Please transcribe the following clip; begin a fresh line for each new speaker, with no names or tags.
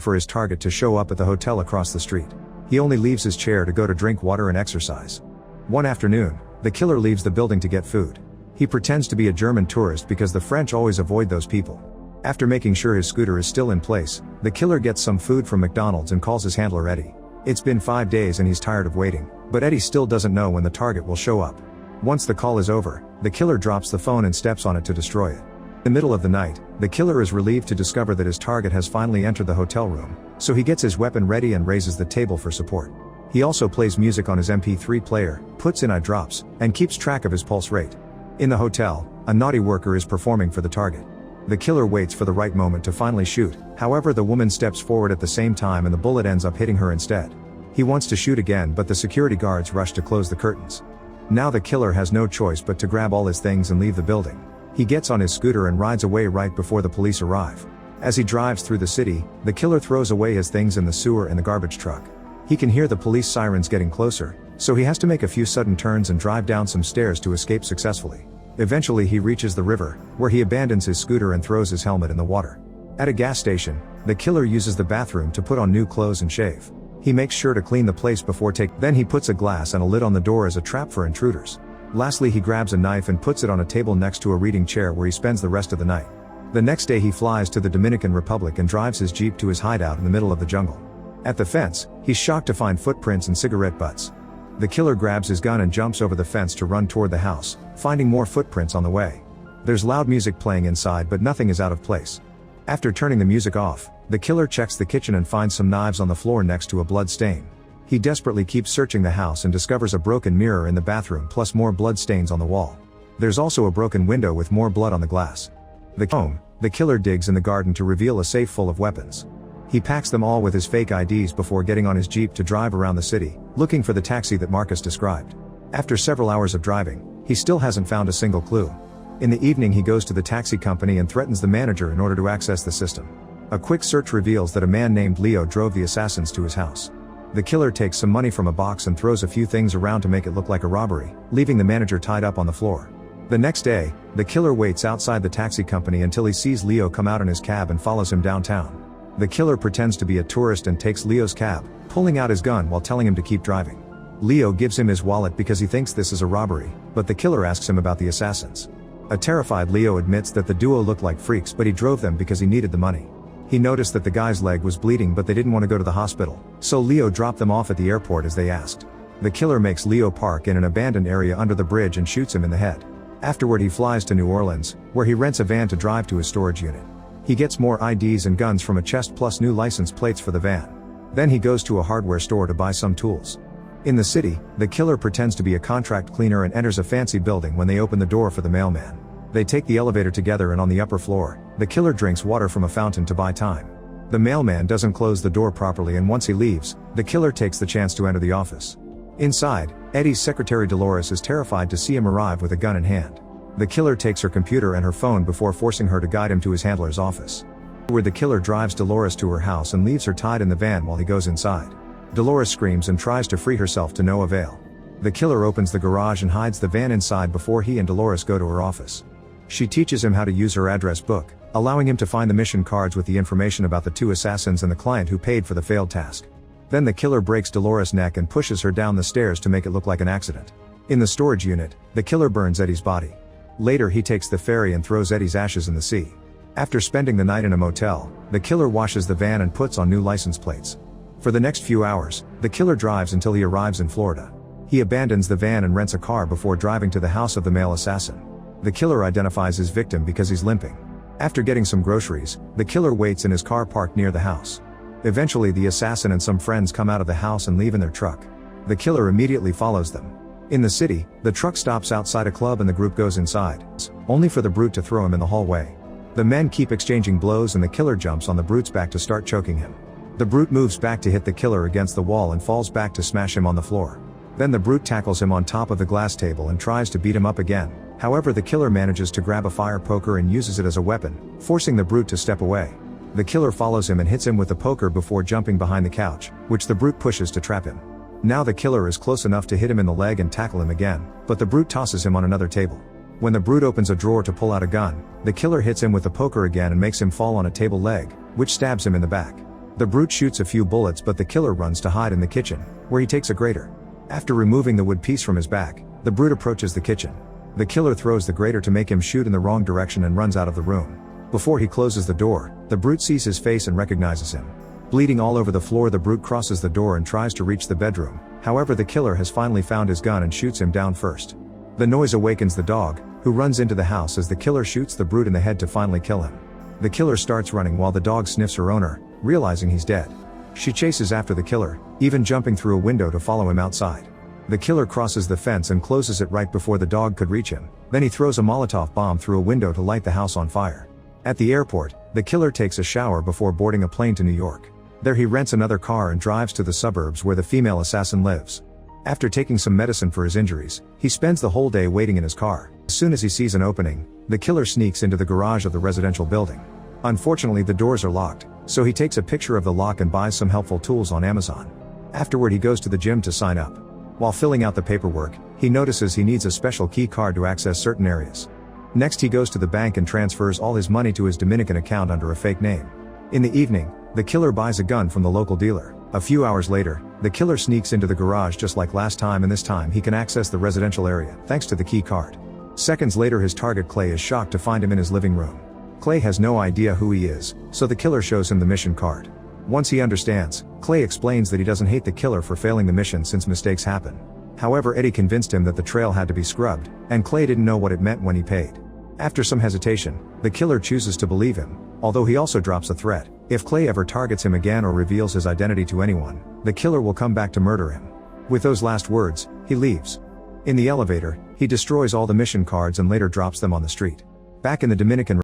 for his target to show up at the hotel across the street. He only leaves his chair to go to drink water and exercise. One afternoon, the killer leaves the building to get food. He pretends to be a German tourist because the French always avoid those people. After making sure his scooter is still in place, the killer gets some food from McDonald's and calls his handler Eddie. It's been 5 days and he's tired of waiting, but Eddie still doesn't know when the target will show up. Once the call is over, the killer drops the phone and steps on it to destroy it. In the middle of the night, the killer is relieved to discover that his target has finally entered the hotel room, so he gets his weapon ready and raises the table for support. He also plays music on his MP3 player, puts in eye drops, and keeps track of his pulse rate. In the hotel, a naughty worker is performing for the target. The killer waits for the right moment to finally shoot, however the woman steps forward at the same time and the bullet ends up hitting her instead. He wants to shoot again but the security guards rush to close the curtains. Now the killer has no choice but to grab all his things and leave the building. He gets on his scooter and rides away right before the police arrive. As he drives through the city, the killer throws away his things in the sewer and the garbage truck. He can hear the police sirens getting closer, so he has to make a few sudden turns and drive down some stairs to escape successfully. Eventually he reaches the river, where he abandons his scooter and throws his helmet in the water. At a gas station, the killer uses the bathroom to put on new clothes and shave. He makes sure to clean the place before then he puts a glass and a lid on the door as a trap for intruders. Lastly he grabs a knife and puts it on a table next to a reading chair where he spends the rest of the night. The next day he flies to the Dominican Republic and drives his Jeep to his hideout in the middle of the jungle. At the fence, he's shocked to find footprints and cigarette butts. The killer grabs his gun and jumps over the fence to run toward the house, finding more footprints on the way. There's loud music playing inside but nothing is out of place. After turning the music off, the killer checks the kitchen and finds some knives on the floor next to a blood stain. He desperately keeps searching the house and discovers a broken mirror in the bathroom plus more blood stains on the wall. There's also a broken window with more blood on the glass. The killer digs in the garden to reveal a safe full of weapons. He packs them all with his fake IDs before getting on his Jeep to drive around the city, looking for the taxi that Marcus described. After several hours of driving, he still hasn't found a single clue. In the evening he goes to the taxi company and threatens the manager in order to access the system. A quick search reveals that a man named Leo drove the assassins to his house. The killer takes some money from a box and throws a few things around to make it look like a robbery, leaving the manager tied up on the floor. The next day, the killer waits outside the taxi company until he sees Leo come out in his cab and follows him downtown. The killer pretends to be a tourist and takes Leo's cab, pulling out his gun while telling him to keep driving. Leo gives him his wallet because he thinks this is a robbery, but the killer asks him about the assassins. A terrified Leo admits that the duo looked like freaks but he drove them because he needed the money. He noticed that the guy's leg was bleeding but they didn't want to go to the hospital, so Leo dropped them off at the airport as they asked. The killer makes Leo park in an abandoned area under the bridge and shoots him in the head. Afterward he flies to New Orleans, where he rents a van to drive to his storage unit. He gets more IDs and guns from a chest plus new license plates for the van. Then he goes to a hardware store to buy some tools. In the city, the killer pretends to be a contract cleaner and enters a fancy building when they open the door for the mailman. They take the elevator together and on the upper floor, the killer drinks water from a fountain to buy time. The mailman doesn't close the door properly and once he leaves, the killer takes the chance to enter the office. Inside, Eddie's secretary Dolores is terrified to see him arrive with a gun in hand. The killer takes her computer and her phone before forcing her to guide him to his handler's office. Where the killer drives Dolores to her house and leaves her tied in the van while he goes inside. Dolores screams and tries to free herself to no avail. The killer opens the garage and hides the van inside before he and Dolores go to her office. She teaches him how to use her address book, allowing him to find the mission cards with the information about the two assassins and the client who paid for the failed task. Then the killer breaks Dolores' neck and pushes her down the stairs to make it look like an accident. In the storage unit, the killer burns Eddie's body. Later he takes the ferry and throws Eddie's ashes in the sea. After spending the night in a motel, the killer washes the van and puts on new license plates. For the next few hours, the killer drives until he arrives in Florida. He abandons the van and rents a car before driving to the house of the male assassin. The killer identifies his victim because he's limping. After getting some groceries, the killer waits in his car parked near the house. Eventually the assassin and some friends come out of the house and leave in their truck. The killer immediately follows them. In the city, the truck stops outside a club and the group goes inside, only for the brute to throw him in the hallway. The men keep exchanging blows and the killer jumps on the brute's back to start choking him. The brute moves back to hit the killer against the wall and falls back to smash him on the floor. Then the brute tackles him on top of the glass table and tries to beat him up again. However, the killer manages to grab a fire poker and uses it as a weapon, forcing the brute to step away. The killer follows him and hits him with the poker before jumping behind the couch, which the brute pushes to trap him. Now the killer is close enough to hit him in the leg and tackle him again, but the brute tosses him on another table. When the brute opens a drawer to pull out a gun, the killer hits him with the poker again and makes him fall on a table leg, which stabs him in the back. The brute shoots a few bullets, but the killer runs to hide in the kitchen, where he takes a grater. After removing the wood piece from his back, the brute approaches the kitchen. The killer throws the grater to make him shoot in the wrong direction and runs out of the room. Before he closes the door, the brute sees his face and recognizes him. Bleeding all over the floor, the brute crosses the door and tries to reach the bedroom. However, the killer has finally found his gun and shoots him down first. The noise awakens the dog, who runs into the house as the killer shoots the brute in the head to finally kill him. The killer starts running while the dog sniffs her owner, realizing he's dead. She chases after the killer, even jumping through a window to follow him outside. The killer crosses the fence and closes it right before the dog could reach him. Then he throws a Molotov bomb through a window to light the house on fire. At the airport, the killer takes a shower before boarding a plane to New York. There he rents another car and drives to the suburbs where the female assassin lives. After taking some medicine for his injuries, he spends the whole day waiting in his car. As soon as he sees an opening, the killer sneaks into the garage of the residential building. Unfortunately, the doors are locked, so he takes a picture of the lock and buys some helpful tools on Amazon. Afterward, he goes to the gym to sign up. While filling out the paperwork, he notices he needs a special key card to access certain areas. Next, he goes to the bank and transfers all his money to his Dominican account under a fake name. In the evening, the killer buys a gun from the local dealer. A few hours later, the killer sneaks into the garage just like last time, and this time he can access the residential area, thanks to the key card. Seconds later, his target Clay is shocked to find him in his living room. Clay has no idea who he is, so the killer shows him the mission card. Once he understands, Clay explains that he doesn't hate the killer for failing the mission since mistakes happen. However, Eddie convinced him that the trail had to be scrubbed, and Clay didn't know what it meant when he paid. After some hesitation, the killer chooses to believe him, although he also drops a threat. If Clay ever targets him again or reveals his identity to anyone, the killer will come back to murder him. With those last words, he leaves. In the elevator, he destroys all the mission cards and later drops them on the street. Back in the Dominican